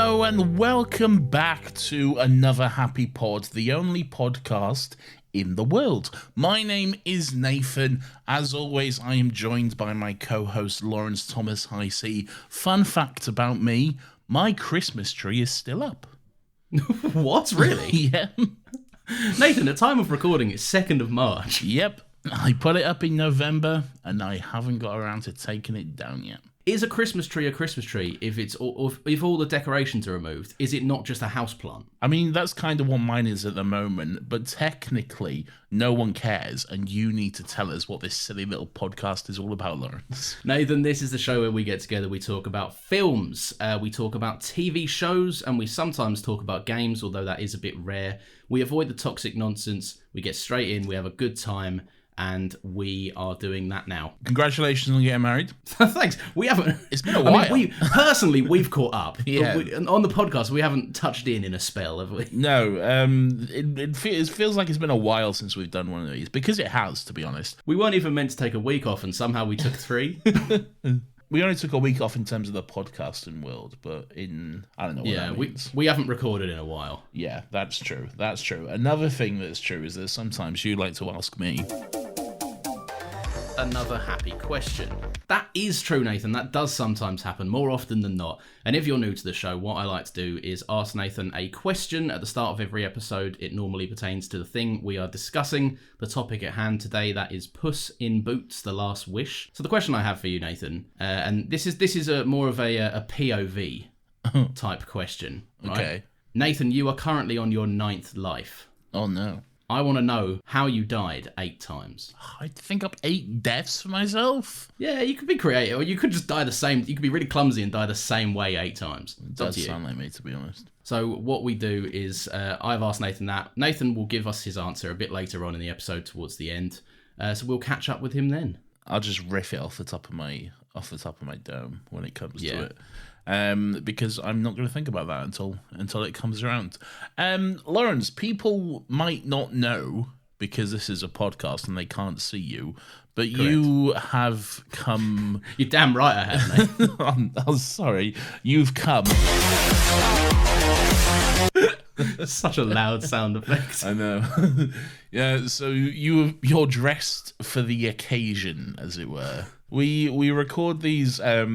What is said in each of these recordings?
Hello and welcome back to another Happy Pod, the only podcast in the world. My name is Nathan. As always, I am joined by my co-host Lawrence Thomas Hicey. Fun fact about me, my Christmas tree is still up. What? Really? Yeah. Nathan, the time of recording is 2nd of March. Yep. I put it up in November and I haven't got around to taking it down yet. Is a Christmas tree if all the decorations are removed? Is it not just a houseplant? I mean, that's kind of what mine is at the moment, but technically, no one cares, and you need to tell us what this silly little podcast is all about, Lawrence. Nathan, this is the show where we get together, we talk about films, we talk about TV shows, and we sometimes talk about games, although that is a bit rare. We avoid the toxic nonsense, we get straight in, we have a good time, and we are doing that now. Congratulations on getting married. Thanks. We haven't. It's been a while. We've caught up. Yeah. On the podcast, we haven't touched in a spell, have we? No. It feels like it's been a while since we've done one of these, because it has, to be honest. We weren't even meant to take a week off, and somehow we took 3. We only took a week off in terms of the podcasting world, but I don't know what that means. We haven't recorded in a while. Yeah, that's true. That's true. Another thing that's true is that sometimes you like to ask me. Another happy question. That is true, Nathan. That does sometimes happen, more often than not. And if you're new to the show, what I like to do is ask Nathan a question at the start of every episode. It normally pertains to the thing we are discussing, the topic at hand today. That is Puss in Boots: The Last Wish. So the question I have for you, Nathan, and this is more of a POV type question. Right? Okay. Nathan, you are currently on your 9th life. Oh no. I want to know how you died 8 times. I'd think up 8 deaths for myself. Yeah, you could be creative, or you could just die the same. You could be really clumsy and die the same way 8 times. It does sound like me, to be honest. So what we do is, I've asked Nathan that. Nathan will give us his answer a bit later on in the episode, towards the end. So we'll catch up with him then. I'll just riff it off the top of my dome when it comes to it. Because I'm not going to think about that until it comes around. Lawrence, people might not know, because this is a podcast and they can't see you, but correct. You have come... You're damn right I have, mate. I'm sorry. You've come... Such a loud sound effect. I know. Yeah, so you're dressed for the occasion, as it were. We record these over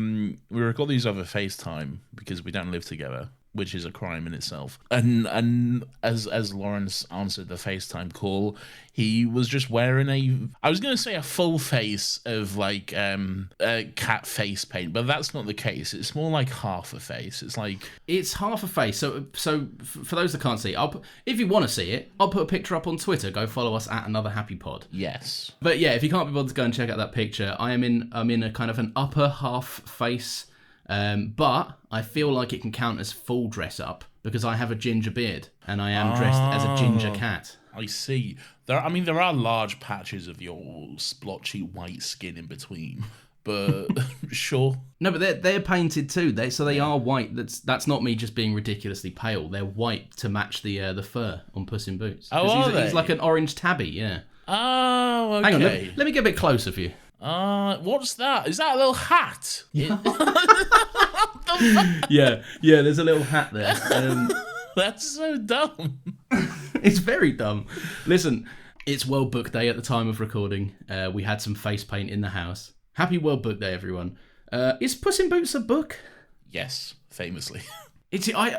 FaceTime because we don't live together, which is a crime in itself. And as Lawrence answered the FaceTime call, he was just wearing I was going to say a full face of like cat face paint, but that's not the case. It's more like half a face. It's half a face. So for those that can't see, if you want to see it, I'll put a picture up on Twitter. Go follow us at Another Happy Pod. Yes. But yeah, if you can't be bothered to go and check out that picture, I'm in a kind of an upper half face. But I feel like it can count as full dress up because I have a ginger beard and I am dressed as a ginger cat. I see. There are large patches of your splotchy white skin in between, but sure. No, but they're painted too. They are white. That's not me just being ridiculously pale. They're white to match the fur on Puss in Boots. Oh, he's like an orange tabby. Yeah. Oh, okay. Hang on, let me get a bit closer for you. What's that? Is that a little hat? Yeah. yeah, there's a little hat there. That's so dumb. It's very dumb. Listen, it's World Book Day at the time of recording. We had some face paint in the house. Happy World Book Day, everyone. Is Puss in Boots a book? Yes, famously.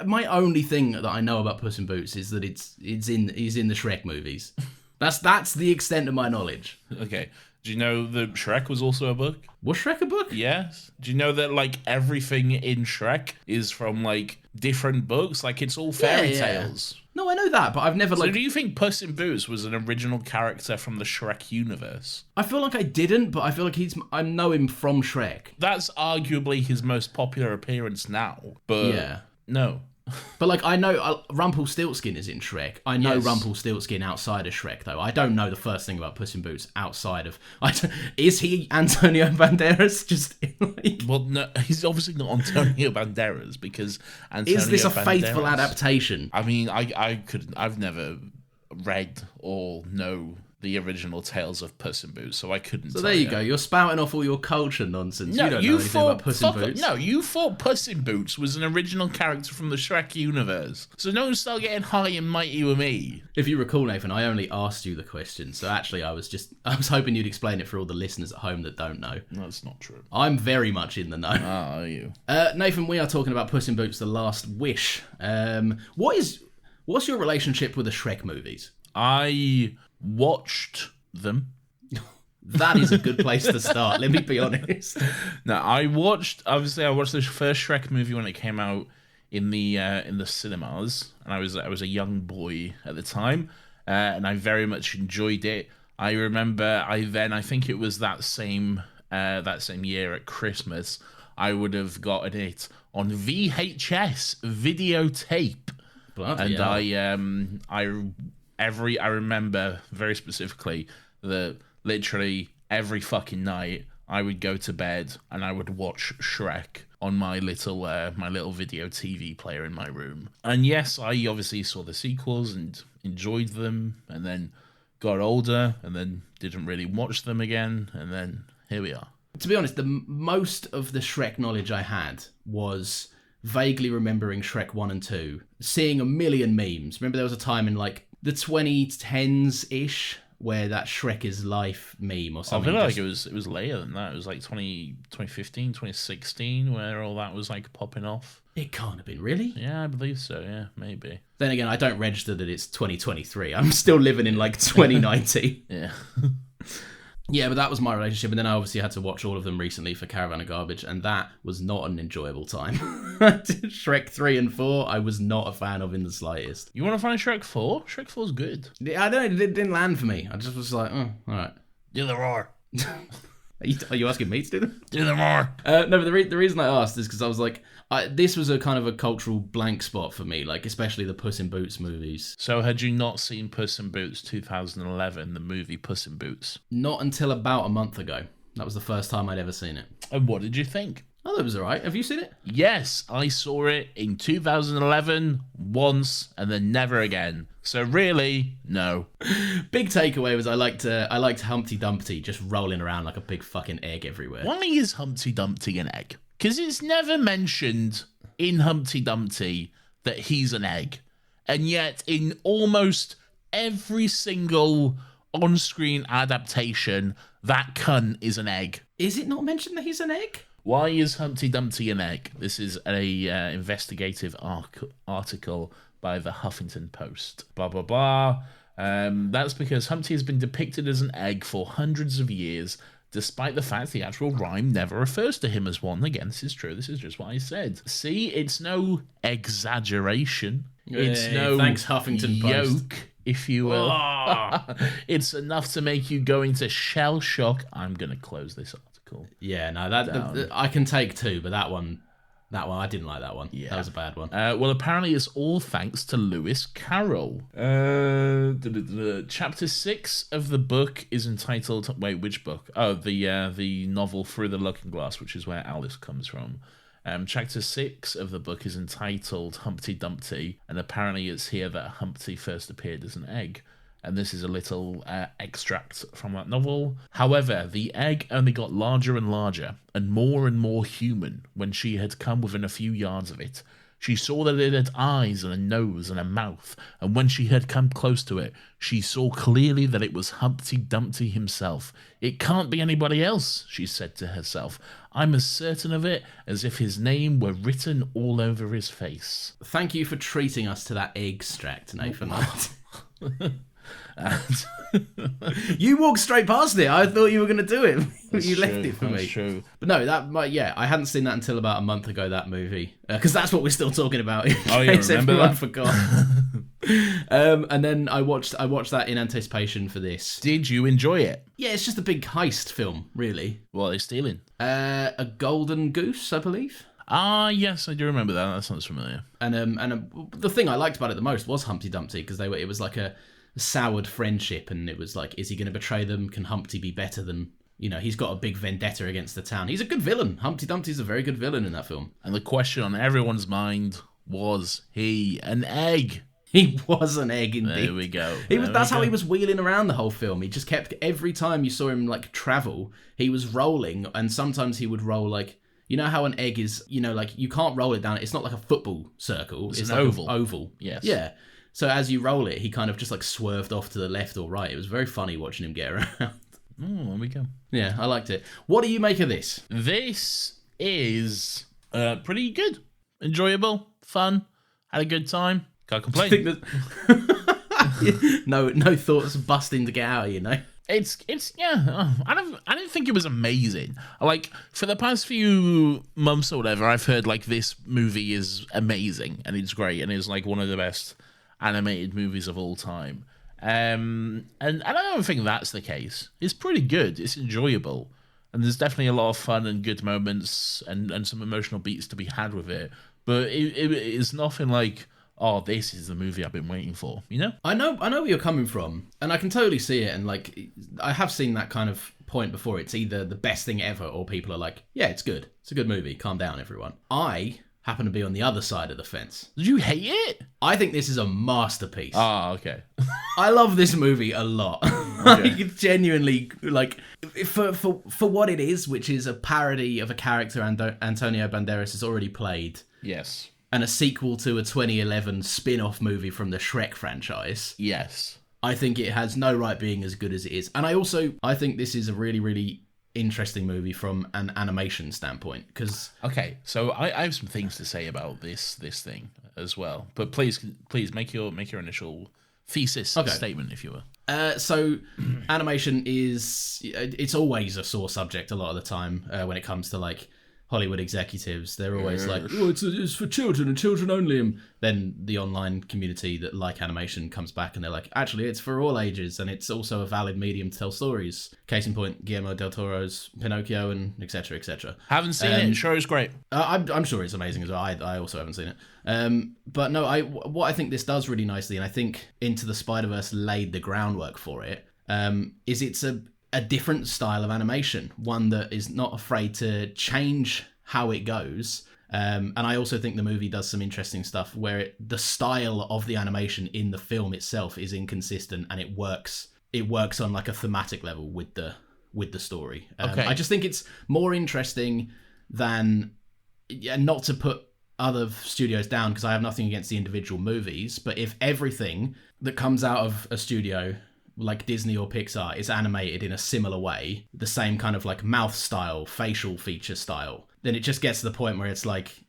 My only thing that I know about Puss in Boots is that he's in the Shrek movies. That's the extent of my knowledge. Okay. Do you know that Shrek was also a book? Was Shrek a book? Yes. Do you know that, like, everything in Shrek is from, like, different books? Like, it's all fairy tales. No, I know that, but I've never, So do you think Puss in Boots was an original character from the Shrek universe? I feel like I didn't, but I feel like I know him from Shrek. That's arguably his most popular appearance now, but yeah. No. But, like, I know Rumpelstiltskin is in Shrek. I know Rumpelstiltskin outside of Shrek, though. I don't know the first thing about Puss in Boots outside of... Is he Antonio Banderas? Just, like... Well, no, he's obviously not Antonio Banderas, because Antonio Is this a faithful Banderas, adaptation? I mean, I've never read or know the original Tales of Puss in Boots, so I couldn't. So there you go. You're spouting off all your culture nonsense. No, you don't know anything about Puss in Boots. No, you thought Puss in Boots was an original character from the Shrek universe. So don't start getting high and mighty with me. If you recall, Nathan, I only asked you the question. So actually, I was hoping you'd explain it for all the listeners at home that don't know. That's not true. I'm very much in the know. Ah, are you? Nathan, we are talking about Puss in Boots: The Last Wish. What's your relationship with the Shrek movies? I watched them. That is a good place to start. Let me be honest. No, I watched the first Shrek movie when it came out in the cinemas, and I was a young boy at the time, and I very much enjoyed it. I remember I think it was that same year at Christmas, I would have gotten it on VHS videotape. Bloody and hell. I remember very specifically that literally every fucking night I would go to bed and I would watch Shrek on my little video TV player in my room. And yes, I obviously saw the sequels and enjoyed them, and then got older and then didn't really watch them again, and then here we are. To be honest, the most of the Shrek knowledge I had was vaguely remembering Shrek 1 and 2, seeing a million memes. Remember there was a time in like the 2010s-ish where that Shrek is life meme or something. I feel like it was later than that. It was like 2015, 2016 where all that was like popping off. It can't have been, really? Yeah, I believe so, yeah, maybe. Then again, I don't register that it's 2023. I'm still living in like 2019. Yeah. Yeah, but that was my relationship, and then I obviously had to watch all of them recently for Caravan of Garbage, and that was not an enjoyable time. Shrek 3 and 4, I was not a fan of in the slightest. You want to find Shrek 4? Shrek 4's good. I don't know, it didn't land for me. I just was like, oh, alright. Do the roar. Are you asking me to do them? Do the roar. No, but the reason I asked is because I was like, this was a kind of a cultural blank spot for me, like especially the Puss in Boots movies. So had you not seen Puss in Boots 2011, the movie Puss in Boots? Not until about a month ago. That was the first time I'd ever seen it. And what did you think? Oh, that was alright. Have you seen it? Yes, I saw it in 2011 once and then never again. So really, no. Big takeaway was I liked Humpty Dumpty just rolling around like a big fucking egg everywhere. Why is Humpty Dumpty an egg? Because it's never mentioned in Humpty Dumpty that he's an egg. And yet in almost every single on-screen adaptation, that cunt is an egg. Is it not mentioned that he's an egg? Why is Humpty Dumpty an egg? This is a investigative article by the Huffington Post. Blah, blah, blah. That's because Humpty has been depicted as an egg for hundreds of years, despite the fact the actual rhyme never refers to him as one. Again, this is true. This is just what I said. See, it's no exaggeration. It's no thanks, Huffington Post. Yoke, if you will. Oh. It's enough to make you go into shell shock. I'm going to close this article. Yeah, no, I can take two, but that one, I didn't like that one. Yeah. That was a bad one. Well, apparently it's all thanks to Lewis Carroll. Chapter 6 of the book is entitled... Wait, which book? Oh, the novel Through the Looking Glass, which is where Alice comes from. Chapter 6 of the book is entitled Humpty Dumpty, and apparently it's here that Humpty first appeared as an egg. And this is a little extract from that novel. However, the egg only got larger and larger, and more human when she had come within a few yards of it. She saw that it had eyes and a nose and a mouth, and when she had come close to it, she saw clearly that it was Humpty Dumpty himself. It can't be anybody else, she said to herself. I'm as certain of it as if his name were written all over his face. Thank you for treating us to that extract, Nathan. You walked straight past it. I thought you were going to do it. You left it for me. That's true. But no, I hadn't seen that until about a month ago, that movie. Because that's what we're still talking about. Oh, yeah, remember that? Forgot. And then I watched that in anticipation for this. Did you enjoy it? Yeah, it's just a big heist film, really. What are they stealing? A golden goose, I believe. Ah, yes, I do remember that. That sounds familiar. And the thing I liked about it the most was Humpty Dumpty, because it was like a soured friendship, and it was like, is he going to betray them? Can Humpty be better than, he's got a big vendetta against the town. He's a good villain. Humpty Dumpty's a very good villain in that film. And the question on everyone's mind, was he an egg? He was an egg indeed. There we go. That's how he was wheeling around the whole film. He just kept, every time you saw him like travel, he was rolling, and sometimes he would roll like, you know how an egg is, you know, like you can't roll it down. It's not like a football circle. It's an like oval. An oval. Yes. Yeah. So as you roll it, he kind of just like swerved off to the left or right. It was very funny watching him get around. Oh, there we go. Yeah, I liked it. What do you make of this? This is pretty good. Enjoyable. Fun. Had a good time. Can't complain. No thoughts busting to get out, you know? It's yeah. I didn't think it was amazing. Like, for the past few months or whatever, I've heard like this movie is amazing and it's great and it's like one of the best animated movies of all time. And I don't think that's the case. It's pretty good. It's enjoyable, and there's definitely a lot of fun and good moments and some emotional beats to be had with it. But it's nothing like, oh, this is the movie I've been waiting for, you know? I know where you're coming from, and I can totally see it, and like I have seen that kind of point before. It's either the best thing ever, or people are like, yeah, it's good. It's a good movie. Calm down, everyone. I happen to be on the other side of the fence. Did you hate it? I think this is a masterpiece. Ah, okay. I love this movie a lot. Like, genuinely, like, for what it is, which is a parody of a character Antonio Banderas has already played. Yes. And a sequel to a 2011 spin-off movie from the Shrek franchise. Yes. I think it has no right being as good as it is. And I think this is a really, really interesting movie from an animation standpoint. Because okay, so I have some things to say about this thing as well. But please make your initial thesis statement, if you will. So animation it's always a sore subject a lot of the time when it comes to like Hollywood executives. They're always like, oh, it's for children and children only. And then the online community that like animation comes back and they're like, actually, it's for all ages and it's also a valid medium to tell stories. Case in point, Guillermo del Toro's Pinocchio and etc. etc. Haven't seen it. Sure, it's great. I'm sure it's amazing as well. I also haven't seen it. But no, what I think this does really nicely, and I think Into the Spider-Verse laid the groundwork for it, is it's a different style of animation, one that is not afraid to change how it goes. And I also think the movie does some interesting stuff where the style of the animation in the film itself is inconsistent, and it works on like a thematic level with the story. I just think it's more interesting than, not to put other studios down because I have nothing against the individual movies, but if everything that comes out of a studio like Disney or Pixar is animated in a similar way, the same kind of like mouth style, facial feature style, then it just gets to the point where it's like,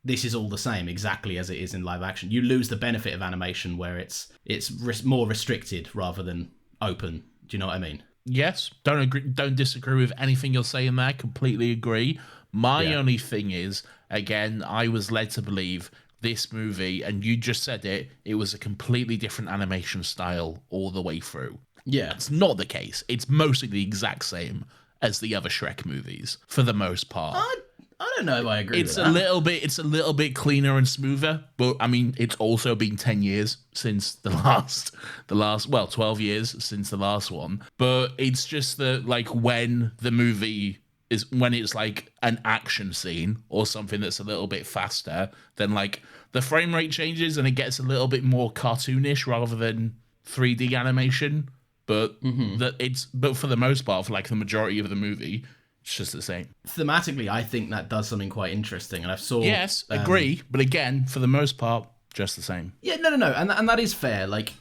this is all the same exactly as it is in live action. You lose the benefit of animation where it's more restricted rather than open. Do you know what I mean? Yes, don't disagree with anything you're saying there. Completely agree. My only thing is, again, I was led to believe this movie, and you just said it was a completely different animation style all the way through. Yeah. It's not the case. It's mostly the exact same as the other Shrek movies, for the most part. I don't know if I agree with that. It's a little bit cleaner and smoother, but I mean, it's also been 10 years since the last, 12 years since the last one. But it's just that, like, when the movie is, when it's like an action scene or something that's a little bit faster, then like the frame rate changes and it gets a little bit more cartoonish rather than 3D animation. But but for the most part, for like the majority of the movie, it's just the same. Thematically, I think that does something quite interesting, and Yes, agree. But again, for the most part, just the same. Yeah, no, and that is fair. Like,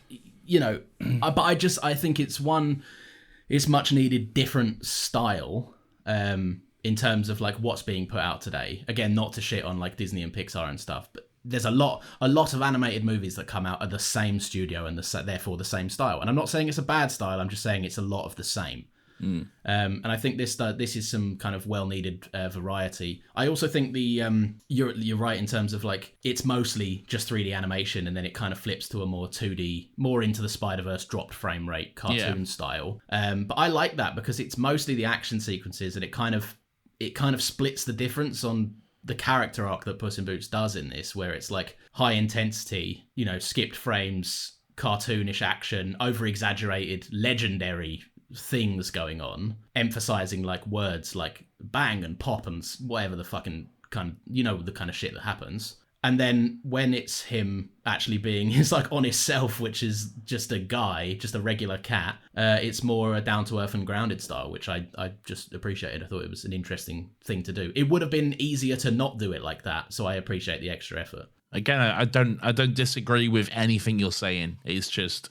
you know, but I think it's much needed different style. In terms of like what's being put out today. Again, not to shit on like Disney and Pixar and stuff, but there's a lot of animated movies that come out of the same studio and therefore the same style. And I'm not saying it's a bad style. I'm just saying it's a lot of the same. And I think this is some kind of well-needed variety. I also think you're right in terms of like it's mostly just 3D animation, and then it kind of flips to a more 2D, more into the Spider-Verse dropped frame rate cartoon style. But I like that because it's mostly the action sequences, and it kind of splits the difference on the character arc that Puss in Boots does in this, where it's like high intensity, you know, skipped frames, cartoonish action, over-exaggerated, legendary things going on, emphasizing like words like bang and pop and whatever the fucking kind of, you know, the kind of shit that happens. And then when it's him actually being his like honest self, which is just a guy, just a regular cat, it's more a down-to-earth and grounded style, which I just appreciated. I thought it was an interesting thing to do. It would have been easier to not do it like that, so I appreciate the extra effort. Again, I don't disagree with anything you're saying. It's just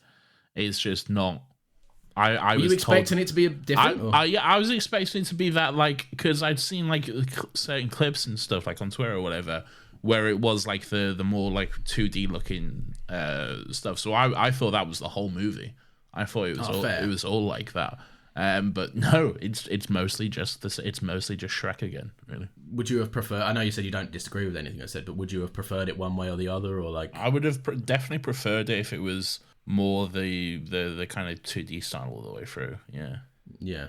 not. I Were was you expecting it to be different? I was expecting it to be that, like, because I'd seen like certain clips and stuff like on Twitter or whatever, where it was like the more like 2D looking stuff. So I thought that was the whole movie. I thought it was all like that. But no, it's mostly just this. It's mostly just Shrek again, really. Would you have preferred? I know you said you don't disagree with anything I said, but would you have preferred it one way or the other, or like? I would have definitely preferred it if it was more the kind of 2D style all the way through. Yeah. Yeah.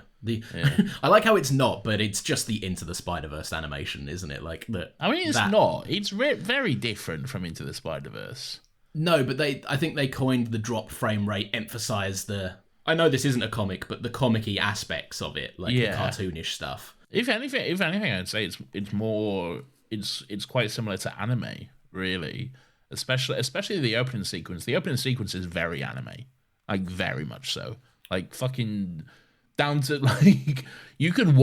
I like how it's not, but it's just the Into the Spider-Verse animation, isn't it? Like the. I mean, it's not. It's very different from Into the Spider-Verse. No, but I think they coined the drop frame rate, emphasized the. I know this isn't a comic, but the comic-y aspects of it, like the cartoonish stuff. If anything, I'd say it's more. It's quite similar to anime, really. Especially the opening sequence. The opening sequence is very anime, like very much so. Like fucking down to like you could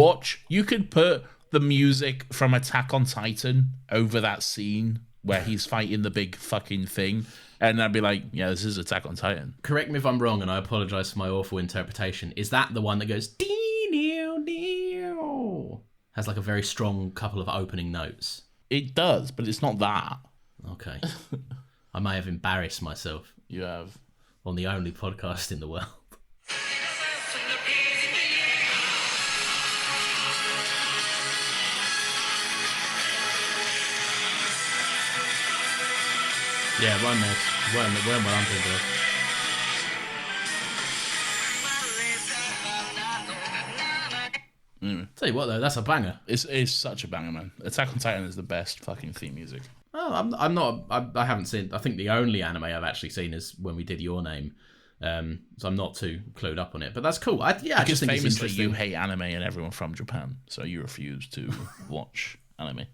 put the music from Attack on Titan over that scene where he's fighting the big fucking thing, and I'd be like, yeah, this is Attack on Titan. Correct me if I'm wrong, and I apologize for my awful interpretation. Is that the one that goes dee-dee-dee-dee? Has like a very strong couple of opening notes? It does, but it's not that. Okay. I may have embarrassed myself. You have. On the only podcast in the world. Yeah, one more. One I'm thinking of. Tell you what though, that's a banger. It's such a banger, man. Attack on Titan is the best fucking theme music. Oh, I'm not. I haven't seen. I think the only anime I've actually seen is when we did Your Name. So I'm not too clued up on it, but that's cool. I just think famously it's interesting. You hate anime and everyone from Japan, so you refuse to watch anime.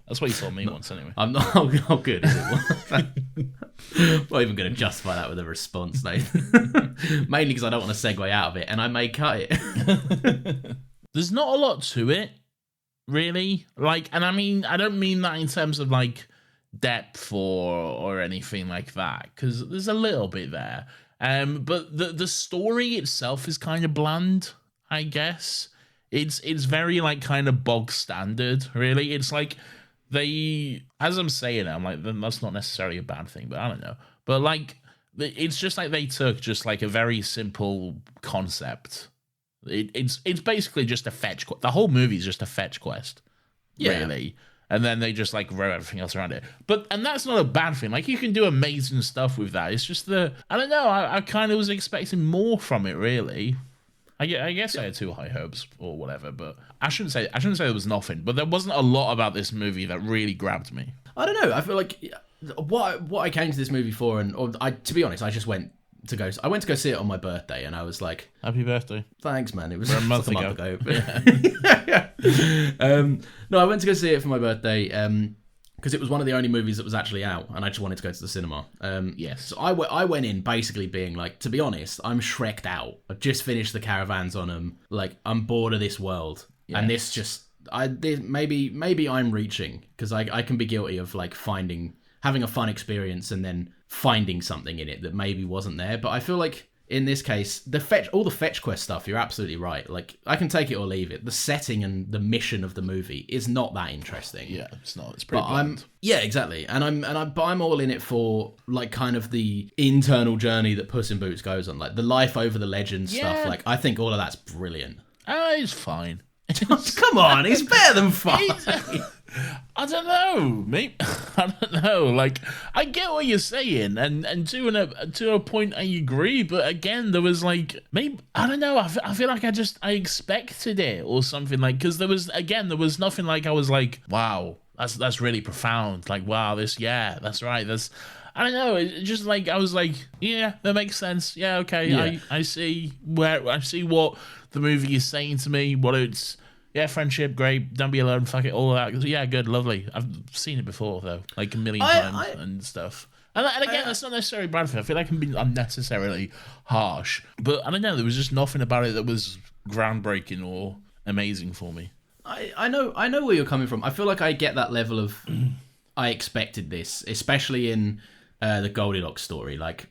That's what you told me once, anyway. I'm not. How good is it? I'm not even going to justify that with a response, Nathan. Mainly because I don't want to segue out of it, and I may cut it. There's not a lot to it, really. Like, and I mean, I don't mean that in terms of like depth or anything like that, because there's a little bit there. But the story itself is kind of bland, I guess. It's very like kind of bog standard, really. It's like as I'm saying it, I'm like, that's not necessarily a bad thing, but I don't know. But like, it's just like they took just like a very simple concept. It's basically just a fetch quest. The whole movie is just a fetch quest, really. And then they just like wrote everything else around it. And that's not a bad thing. Like, you can do amazing stuff with that. It's just I don't know. I kind of was expecting more from it, really. I guess I had too high hopes or whatever, but I shouldn't say there was nothing. But there wasn't a lot about this movie that really grabbed me. I don't know. I feel like what I came to this movie for, to be honest, I went to go see it on my birthday, and I was like, happy birthday. Thanks, man. It was a month ago. Yeah. No, I went to go see it for my birthday because it was one of the only movies that was actually out, and I just wanted to go to the cinema. Yes. So I went in basically being like, to be honest, I'm Shrek'd out. I've just finished the Caravans on them. Like, I'm bored of this world, and this just maybe I'm reaching, because I can be guilty of like having a fun experience and then finding something in it that maybe wasn't there. But I feel like in this case, all the fetch quest stuff, you're absolutely right. Like, I can take it or leave it. The setting and the mission of the movie is not that interesting. Yeah, it's not. It's pretty bland. Yeah, exactly. And I'm all in it for like kind of the internal journey that Puss in Boots goes on, like the life over the legend stuff. Like, I think all of that's brilliant. It's fine. Come on, it's better than fine. I don't know, mate. I don't know. Like, I get what you're saying, and to a point, I agree. But again, there was like, maybe I don't know. I feel like I expected it or something, like, because there was nothing like I was like, wow, that's really profound. Like, wow, that's right. I don't know. It's just like I was like, yeah, that makes sense. Yeah, okay. Yeah. I see what the movie is saying to me. What it's yeah, friendship, great. Don't be alone. Fuck it, all of that. Yeah, good, lovely. I've seen it before though, like a million times and stuff. And again, that's not necessarily bad for it. I feel like I'm being unnecessarily harsh, but I don't know. There was just nothing about it that was groundbreaking or amazing for me. I know where you're coming from. I feel like I get that level of I expected this, especially in the Goldilocks story. Like,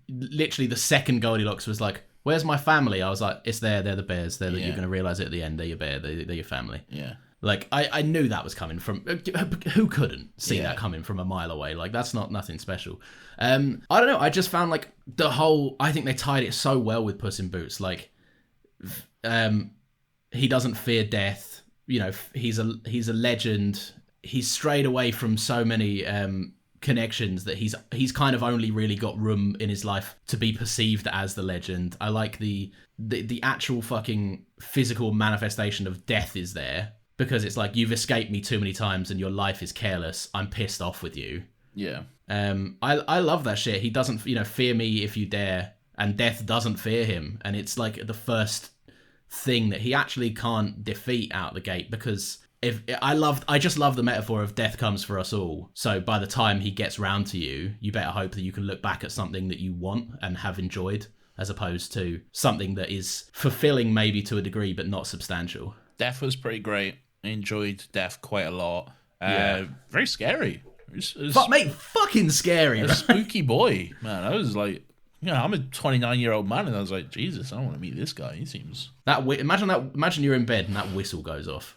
literally, the second Goldilocks was like, "Where's my family?" I was like, "It's there. They're the bears. You're going to realize it at the end. They're your bear. They're your family." Yeah. Like, I knew that was coming from... Who couldn't see that coming from a mile away? Like, that's nothing special. I don't know. I just found, like, the whole... I think they tied it so well with Puss in Boots. Like, he doesn't fear death. You know, he's a legend. He's strayed away from so many connections that he's kind of only really got room in his life to be perceived as the legend. I like the actual fucking physical manifestation of death is there. Because it's like, you've escaped me too many times and your life is careless. I'm pissed off with you. Yeah. I love that shit. He doesn't, fear me if you dare. And death doesn't fear him. And it's like the first thing that he actually can't defeat out the gate. Because I just love the metaphor of death comes for us all. So by the time he gets round to you, you better hope that you can look back at something that you want and have enjoyed, as opposed to something that is fulfilling maybe to a degree, but not substantial. Death was pretty great. I enjoyed Death quite a lot. Very scary. Mate, fucking scary. A spooky boy, man. I was like, I'm a 29-year-old man, and I was like, Jesus, I don't want to meet this guy. He seems imagine you're in bed and that whistle goes off.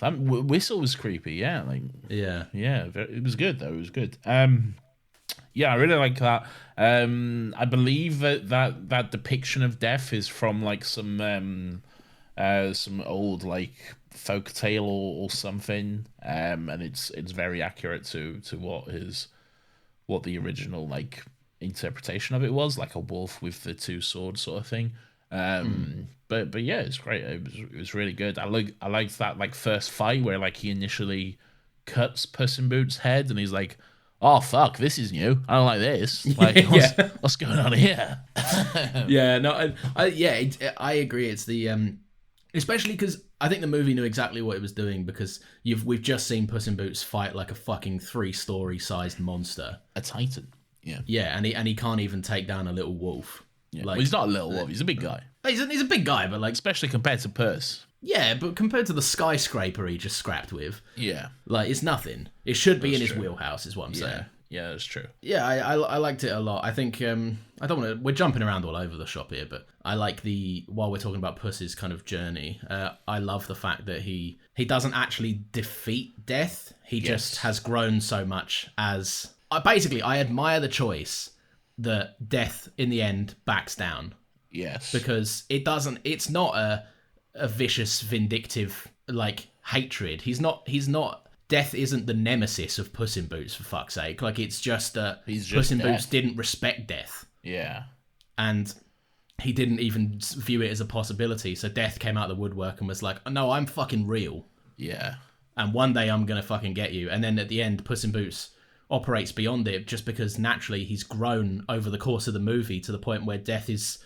That whistle was creepy. Yeah, yeah. It was good though. It was good. Yeah, I really like that. I believe that depiction of death is from like some old like folk tale or something, and it's very accurate to what the original like interpretation of it was, like a wolf with the two swords sort of thing. But yeah, it's great. It was really good. I like that like first fight where like he initially cuts Puss in Boots' head and he's like, oh fuck, this is new. I don't like this. Like, what's going on here? Yeah, no, I agree. It's the especially because I think the movie knew exactly what it was doing, because we've just seen Puss in Boots fight like a fucking 3-story sized monster, a titan. Yeah, yeah, and he can't even take down a little wolf. Yeah. Like, well, he's not a little wolf. He's a big guy. He's a big guy, but like, especially compared to Puss. Yeah, but compared to the skyscraper he just scrapped with, yeah, like it's nothing. It should be in his wheelhouse, is what I'm saying. Yeah, that's true. Yeah, I liked it a lot. I think I don't want to. We're jumping around all over the shop here, but I like while we're talking about Puss's kind of journey. I love the fact that he doesn't actually defeat death. He just has grown so much as. I admire the choice that death in the end backs down. Yes, because it doesn't. It's not a vicious, vindictive like hatred. He's not. Death isn't the nemesis of Puss in Boots, for fuck's sake. Like, it's just that Puss in Boots didn't respect death. Yeah. And he didn't even view it as a possibility. So death came out of the woodwork and was like, no, I'm fucking real. Yeah. And one day I'm going to fucking get you. And then at the end, Puss in Boots operates beyond it just because naturally he's grown over the course of the movie to the point where death's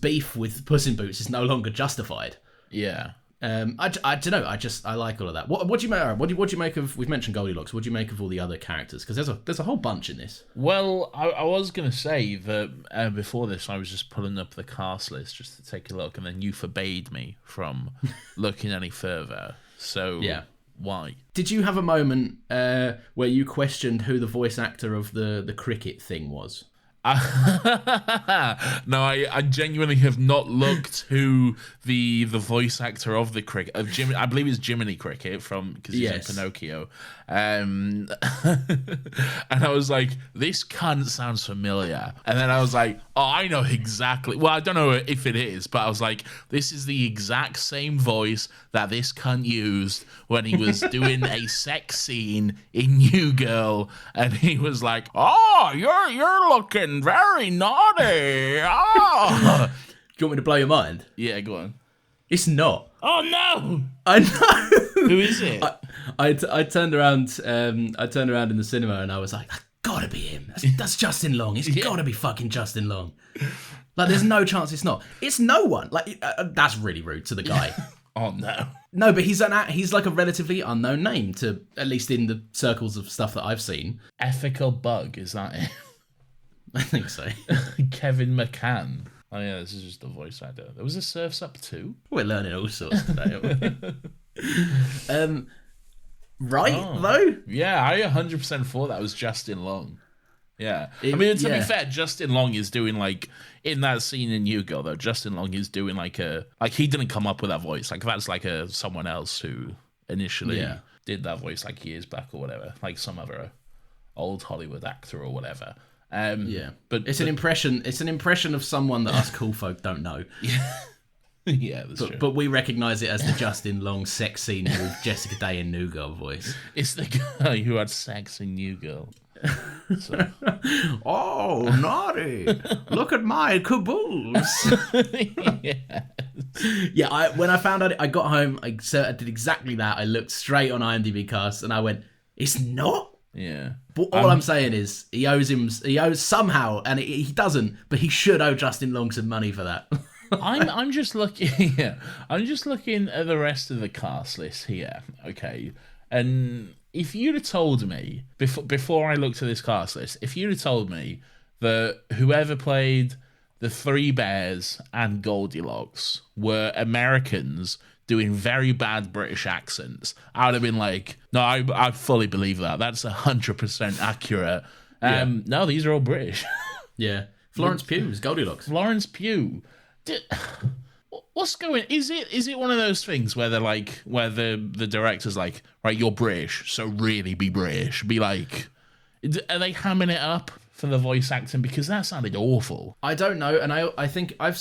beef with Puss in Boots is no longer justified. Yeah. I don't know. I like all of that. What do you make? What do you make of? We've mentioned Goldilocks. What do you make of all the other characters? Because there's a whole bunch in this. Well, I was gonna say that before this, I was just pulling up the cast list just to take a look, and then you forbade me from looking any further. So yeah, why? Did you have a moment where you questioned who the voice actor of the cricket thing was? No, I genuinely have not looked who the voice actor of the cricket of Jim. I believe it's Jiminy Cricket because he's in Pinocchio, and I was like, this cunt sounds familiar, and then I was like, oh, I know exactly. Well, I don't know if it is, but I was like, this is the exact same voice that this cunt used when he was doing a sex scene in New Girl, and he was like, oh, you're looking very naughty. Oh. Do you want me to blow your mind? Yeah, go on. It's not. Oh no! I know. Who is it? I turned around. I turned around in the cinema and I was like, "That's gotta be him. That's Justin Long. It's gotta be fucking Justin Long." Like, there's no chance it's not. It's no one. Like, that's really rude to the guy. Oh, no. No, but he's like a relatively unknown name, to at least in the circles of stuff that I've seen. Ethical Bug, is that it? I think so. Kevin McCann. Oh, yeah, this is just the voice actor. There was a Surf's Up 2? We're learning all sorts today, aren't we? Right, though? Yeah, I 100% thought that was Justin Long. Yeah. I mean, to be fair, Justin Long is doing, like, in that scene in New Girl, though, Justin Long is doing, like, he didn't come up with that voice. Like, that's, like, someone else who initially did that voice, like, years back or whatever. Like, some other old Hollywood actor or whatever. But it's an impression. It's an impression of someone that us cool folk don't know. Yeah, that's true. But we recognise it as the Justin Long sex scene with Jessica Day in New Girl voice. It's the guy who had sex in New Girl. So. Oh, naughty! Look at my caboose. Yeah. When I found out, I got home. I did exactly that. I looked straight on IMDb cast, and I went, "It's not." Yeah. But all I'm saying is, he owes somehow, and he doesn't. But he should owe Justin Long some money for that. I'm just looking. Yeah, I'm just looking at the rest of the cast list here. Okay, and if you'd have told me before I looked at this cast list, if you'd have told me that whoever played the Three Bears and Goldilocks were Americans doing very bad British accents, I would have been like, no, I fully believe that. That's 100% accurate. No, these are all British. Yeah, Florence Pugh is Goldilocks. Florence Pugh. What's going? Is it one of those things where they're like, where the director's like, right, you're British, so really be British. Be like, are they hamming it up for the voice acting? Because that sounded awful. I don't know, and I think I've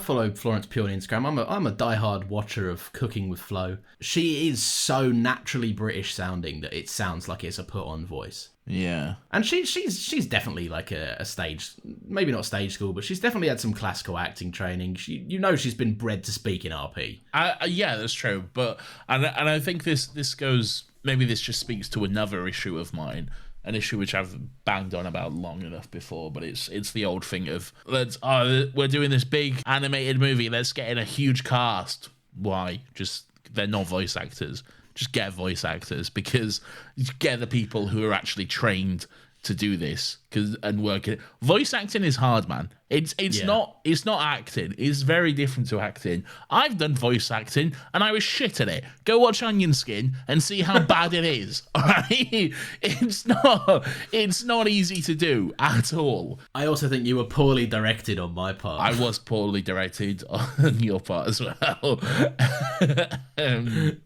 followed Florence Pugh on Instagram. I'm a diehard watcher of Cooking with Flo. She is so naturally British sounding that it sounds like it's a put on voice. Yeah, and she's definitely like a stage, maybe not stage school, but she's definitely had some classical acting training. She's been bred to speak in RP. Yeah, that's true. But and I think this goes, maybe this just speaks to another issue of mine. An issue which I've banged on about long enough before, but it's the old thing of we're doing this big animated movie, let's get in a huge cast. Why? Just they're not voice actors. Just get voice actors, because you get the people who are actually trained to do this and work it. Voice acting is hard, man. It's not acting. It's very different to acting. I've done voice acting and I was shit at it. Go watch Onion Skin and see how bad it is. All right? It's not easy to do at all. I also think you were poorly directed on my part. I was poorly directed on your part as well.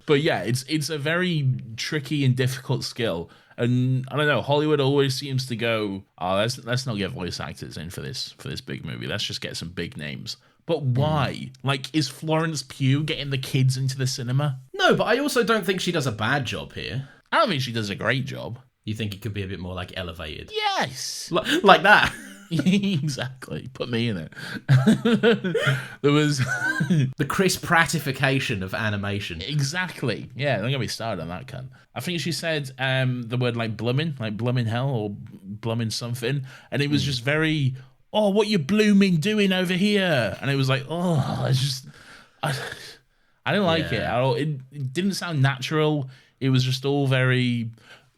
But yeah, it's a very tricky and difficult skill. And I don't know, Hollywood always seems to go, let's not get voice actors in for this big movie. Let's just get some big names. But why? Like, is Florence Pugh getting the kids into the cinema? No, but I also don't think she does a bad job here. I don't think she does a great job. You think it could be a bit more like elevated? Yes. Like that. Exactly. Put me in it. There was the Chris Prattification of animation. Exactly. Yeah, don't get me started on that cunt. I think she said the word like blooming hell or blooming something, and it was just very, what you blooming doing over here? And it was like, I didn't like it at all. It didn't sound natural. It was just all very.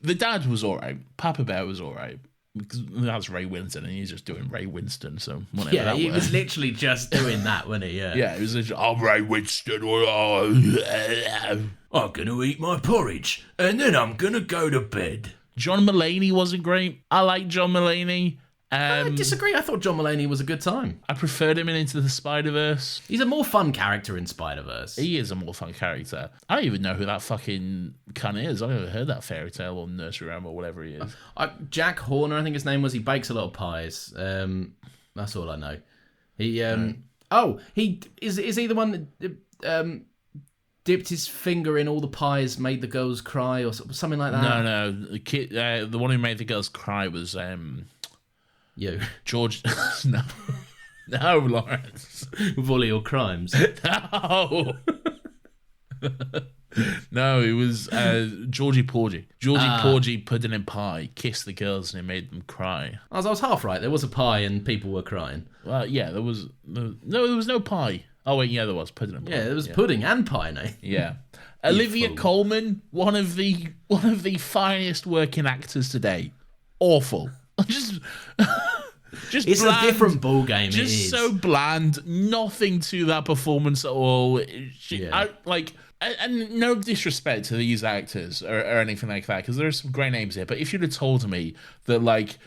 The dad was all right. Papa Bear was all right. Because that's Ray Winston, and he's just doing Ray Winston, so whatever. Yeah, he was literally just doing that, wasn't he? Yeah. Yeah, it was literally, I'm Ray Winston. I'm gonna eat my porridge, and then I'm gonna go to bed. John Mulaney wasn't great. I like John Mulaney. I disagree. I thought John Mulaney was a good time. I preferred him in Into the Spider-Verse. He's a more fun character in Spider-Verse. He is a more fun character. I don't even know who that fucking cunt is. I never heard that fairy tale or nursery rhyme or whatever he is. Jack Horner, I think his name was. He bakes a lot of pies. That's all I know. He is he the one that dipped his finger in all the pies, made the girls cry, or something like that? No. The kid, the one who made the girls cry was you, George. No, Lawrence. With all your crimes. No. No, it was Georgie Porgy. Georgie Porgy put it in pie, kissed the girls, and it made them cry. I was half right. There was a pie and people were crying. Well, yeah, there was no pie. Oh wait, yeah, there was pudding and pie. Yeah, there was pudding and pie, Nate. Yeah. Olivia Colman, one of the finest working actors today. Awful. Just it's bland, a different ball game. Just so bland. Nothing to that performance at all. And no disrespect to these actors or anything like that, because there's some great names here. But if you'd have told me that, like,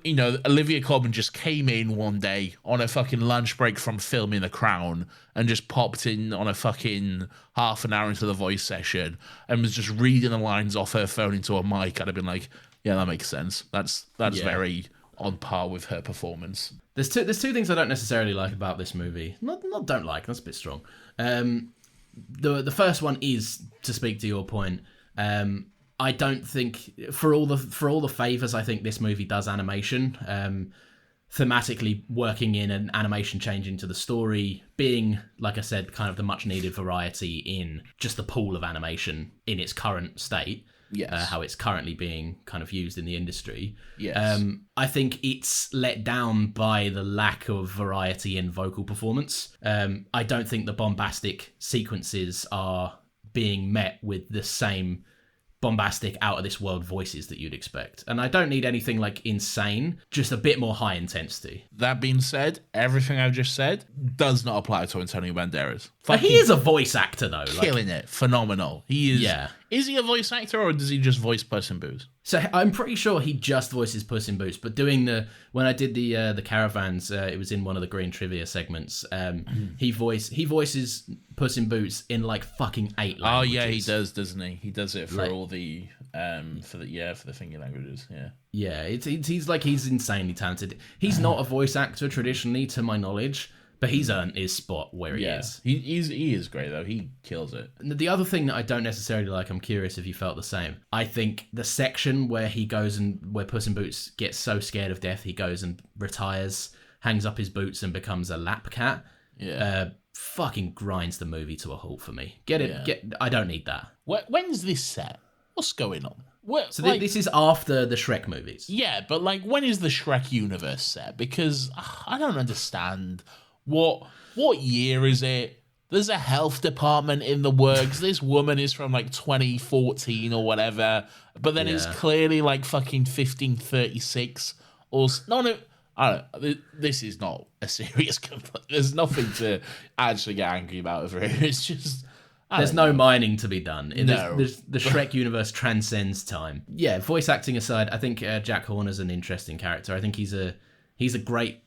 you know, Olivia Colman just came in one day on a fucking lunch break from filming The Crown and just popped in on a fucking half an hour into the voice session and was just reading the lines off her phone into a mic, I'd have been like, yeah, that makes sense. That's very on par with her performance. There's two things I don't necessarily like about this movie. Not don't like. That's a bit strong. The first one is, to speak to your point, I don't think for all the favors I think this movie does animation, thematically working in an animation change into the story, being, like I said, kind of the much needed variety in just the pool of animation in its current state. Yes. How it's currently being kind of used in the industry. Yes. I think it's let down by the lack of variety in vocal performance. I don't think the bombastic sequences are being met with the same bombastic, out-of-this-world voices that you'd expect. And I don't need anything, like, insane, just a bit more high intensity. That being said, everything I've just said does not apply to Antonio Banderas. But he is a voice actor, though. Killing it. Phenomenal. He is. Yeah. Is he a voice actor, or does he just voice Puss in Boots? So I'm pretty sure he just voices Puss in Boots, but when I did the Caravans, it was in one of the Green Trivia segments. He voices Puss in Boots in like fucking 8 languages. Oh yeah, he does, doesn't he? He does it for all the for the thingy languages. Yeah. Yeah, he's insanely talented. He's not a voice actor traditionally, to my knowledge. But he's earned his spot where he is. He is great, though. He kills it. The other thing that I don't necessarily like, I'm curious if you felt the same. I think the section where where Puss in Boots gets so scared of death, he goes and retires, hangs up his boots and becomes a lap cat. Yeah. Fucking grinds the movie to a halt for me. I don't need that. When's this set? What's going on? This is after the Shrek movies. Yeah, but like, when is the Shrek universe set? Because I don't understand. What year is it? There's a health department in the works. This woman is from like 2014 or whatever, but then it's clearly like fucking 1536 or no. I don't know. This is not a serious complaint. There's nothing to actually get angry about over here. It's just there's no mining to be done. The Shrek universe transcends time. Yeah, voice acting aside, I think Jack Horner's an interesting character. I think he's a great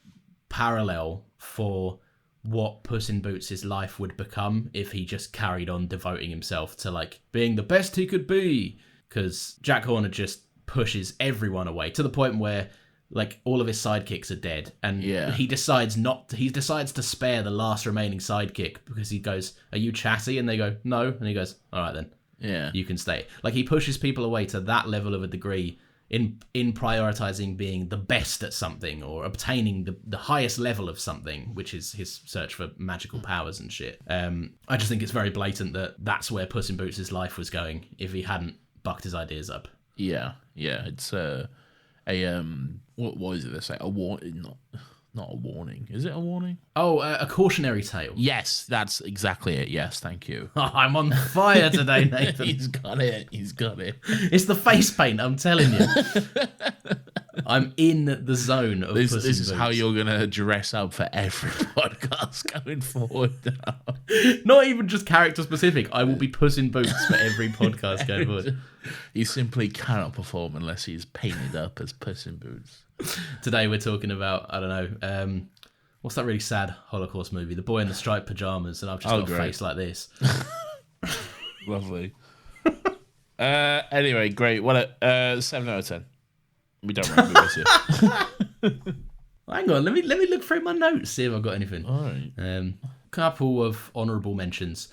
parallel for what Puss in Boots' life would become if he just carried on devoting himself to like being the best he could be, because Jack Horner just pushes everyone away to the point where like all of his sidekicks are dead, and he decides to spare the last remaining sidekick because he goes, "Are you chatty?" And they go, "No," and he goes, "All right then, you can stay." Like, he pushes people away to that level of a degree in prioritizing being the best at something or obtaining the highest level of something, which is his search for magical powers and shit. I just think it's very blatant that that's where Puss in Boots' life was going if he hadn't bucked his ideas up. Yeah, it's what is it they say? A warning, not a warning. Is it a warning? Oh, a cautionary tale. Yes, that's exactly it. Yes, thank you. I'm on fire today, Nathan. He's got it. It's the face paint, I'm telling you. I'm in the zone of this is how you're going to dress up for every podcast going forward now. Not even just character specific. I will be Puss in Boots for every podcast going forward. He simply cannot perform unless he's painted up as Puss in Boots. Today we're talking about, I don't know, what's that really sad Holocaust movie? The Boy in the Striped Pajamas, and I've just got a face like this. Lovely. Anyway, great. Well, 7 out of 10. We don't remember this yet. Hang on, let me look through my notes, see if I've got anything. All right. Couple of honourable mentions.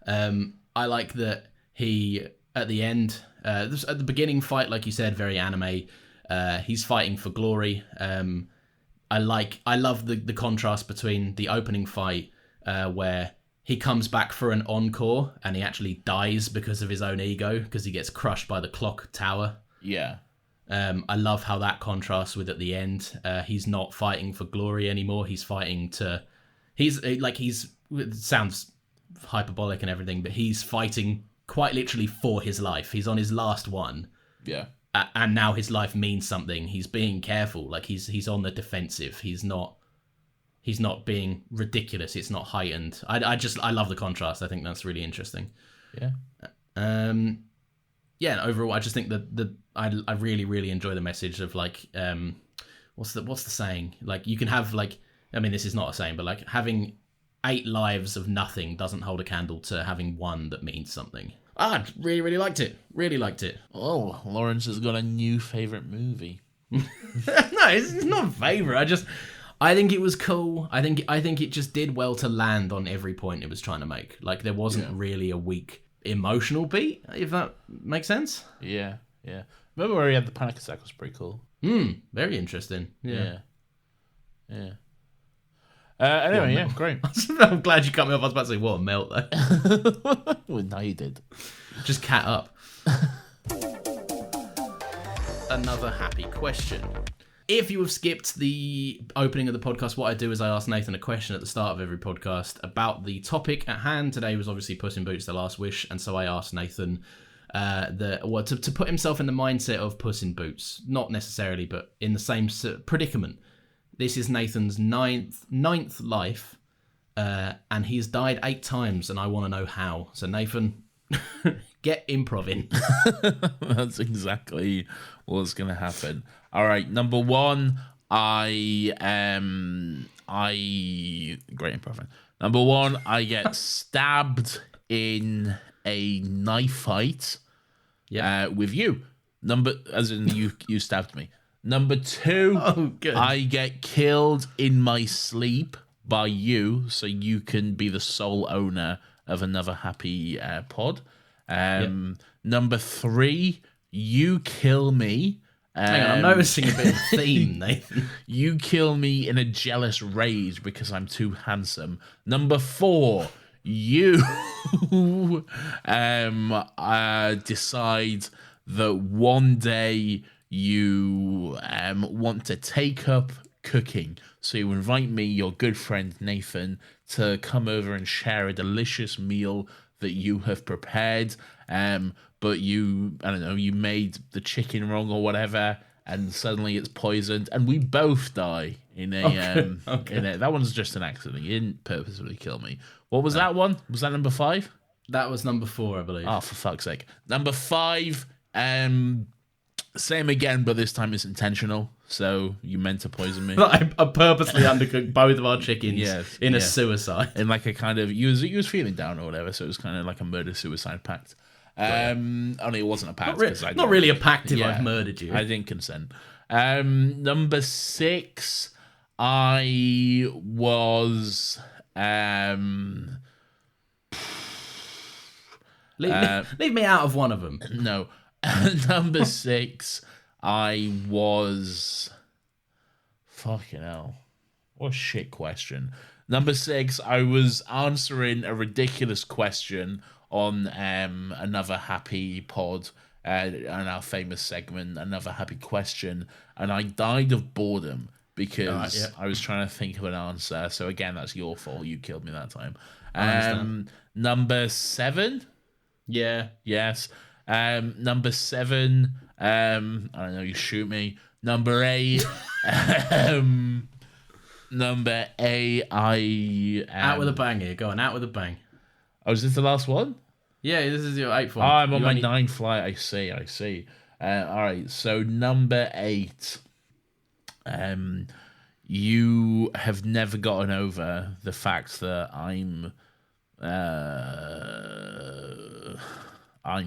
I like that he, at the end, at the beginning fight, like you said, very anime. He's fighting for glory. I love the contrast between the opening fight, where he comes back for an encore and he actually dies because of his own ego, because he gets crushed by the clock tower. Yeah. I love how that contrasts with at the end. He's not fighting for glory anymore. He's fighting to... it sounds hyperbolic and everything, but he's fighting quite literally for his life. He's on his last one. Yeah. And now his life means something. He's being careful. Like, he's on the defensive. He's not being ridiculous. It's not heightened. I love the contrast. I think that's really interesting. Yeah. Yeah, and overall, I just think that I really, really enjoy the message of, like, what's the saying? Like, you can have, like, I mean, this is not a saying, but, like, having 8 lives of nothing doesn't hold a candle to having one that means something. I really, really liked it. Really liked it. Oh, Lawrence has got a new favourite movie. No, it's not a favourite. I think it was cool. I think it just did well to land on every point it was trying to make. Like, there wasn't really a weak emotional beat, if that makes sense. Yeah. Remember where he had the panic attack was pretty cool. Very interesting. Yeah. Anyway, yeah, great. I'm glad you cut me off. I was about to say, what a melt, though. Well, no, you did. Just cat up. Another happy question. If you have skipped the opening of the podcast, what I do is I ask Nathan a question at the start of every podcast about the topic at hand. Today was obviously Puss in Boots: The Last Wish, and so I asked Nathan to put himself in the mindset of Puss in Boots. Not necessarily, but in the same predicament. This is Nathan's ninth life, and he's died 8 times, and I want to know how. So Nathan, get improv in. That's exactly what's going to happen. All right, number 1, great improv. Number 1, I get stabbed in a knife fight with you. As in you stabbed me. Number 2, I get killed in my sleep by you, so you can be the sole owner of another happy pod. Number 3, you kill me. Hang on, I'm noticing a bit of a theme, Nathan. You kill me in a jealous rage because I'm too handsome. Number 4, you decide that one day you want to take up cooking. So you invite me, your good friend Nathan, to come over and share a delicious meal that you have prepared. But you made the chicken wrong or whatever, and suddenly it's poisoned, and we both die in a in it. That one's just an accident. You didn't purposely kill me. What was that one? Was that number 5? That was number 4, I believe. Oh, for fuck's sake. Number 5, same again, but this time it's intentional. So you meant to poison me. I purposely undercooked both of our chickens in a suicide. In like a kind of, you was feeling down or whatever, so it was kind of like a murder-suicide pact. Only it wasn't a pact. Not really a pact if I've murdered you. I didn't consent. Number 6, I was... leave me out of one of them. No. Number 6, I was... Fucking hell. What a shit question. Number 6, I was answering a ridiculous question on another happy pod, and our famous segment, Another Happy Question, and I died of boredom because I was trying to think of an answer. So again, that's your fault. You killed me that time. Number 7? Yeah. Yes. Number 7, I don't know, you shoot me. Number 8, number 8, I... out with a bang here. Go on, out with a bang. Oh, is this the last one? Yeah, this is your 8th one. Oh, I'm on my 9th flight. I see. All right, so number 8. You have never gotten over the fact that I'm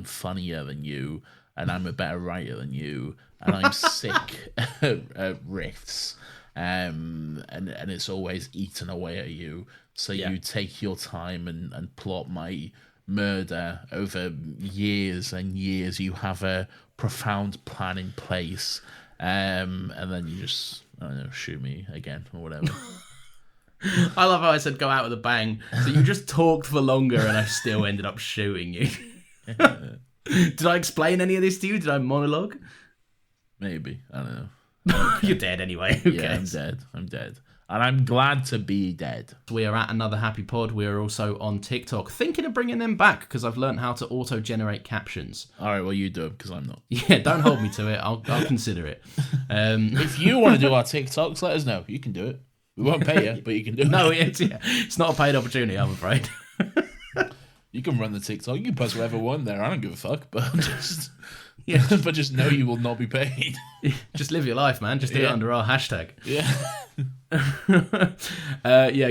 funnier than you, and I'm a better writer than you, and I'm sick at riffs, and it's always eaten away at you. So you take your time and plot my murder over years and years. You have a profound plan in place, and then you just, I don't know, shoot me again or whatever. I love how I said go out with a bang. So you just talked for longer and I still ended up shooting you. Did I explain any of this to you? Did I monologue? Maybe. I don't know. You're dead anyway. Who cares? I'm dead. And I'm glad to be dead. We are at Another Happy Pod. We are also on TikTok. Thinking of bringing them back because I've learned how to auto-generate captions. All right, well, you do it because I'm not. Yeah, don't hold me to it. I'll consider it. If you want to do our TikToks, let us know. You can do it. We won't pay you, but you can do it. No, it's not a paid opportunity, I'm afraid. You can run the TikTok. You can post whatever one there. I don't give a fuck, but just know you will not be paid. Just live your life, man. Just do it under our hashtag. Yeah.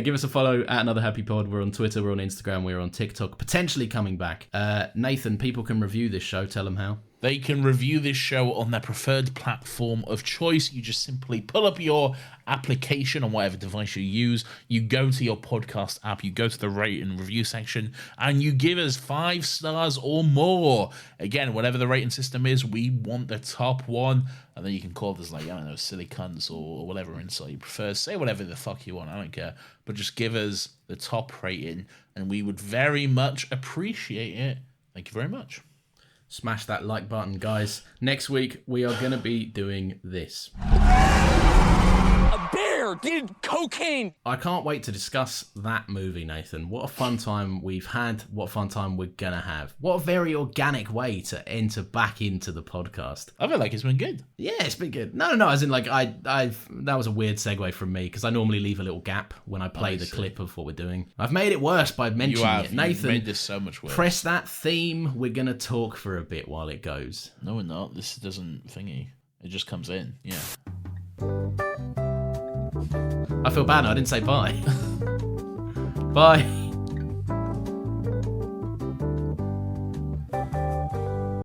Give us a follow at Another Happy Pod. We're on Twitter, we're on Instagram, we're on TikTok, potentially coming back. Nathan, people can review this show. Tell them how. They can review this show on their preferred platform of choice. You just simply pull up your application on whatever device you use. You go to your podcast app, you go to the rate and review section, and you give us 5 stars or more. Again, whatever the rating system is, we want the top one. And then you can call this, like, I don't know, silly cunts or whatever insult you prefer. Say whatever the fuck you want, I don't care. But just give us the top rating, and we would very much appreciate it. Thank you very much. Smash that like button, guys. Next week, we are going to be doing this. A bear did cocaine. I can't wait to discuss that movie, Nathan. What a fun time we've had. What a fun time we're going to have. What a very organic way to enter back into the podcast. I feel like it's been good. Yeah, it's been good. No, as in, like, that was a weird segue from me because I normally leave a little gap when I play the clip of what we're doing. I've made it worse by mentioning it. Nathan, you made this so much worse. Press that theme. We're going to talk for a bit while it goes. No, we're not. This doesn't thingy. It just comes in. Yeah. I feel bad now. I didn't say bye. Bye.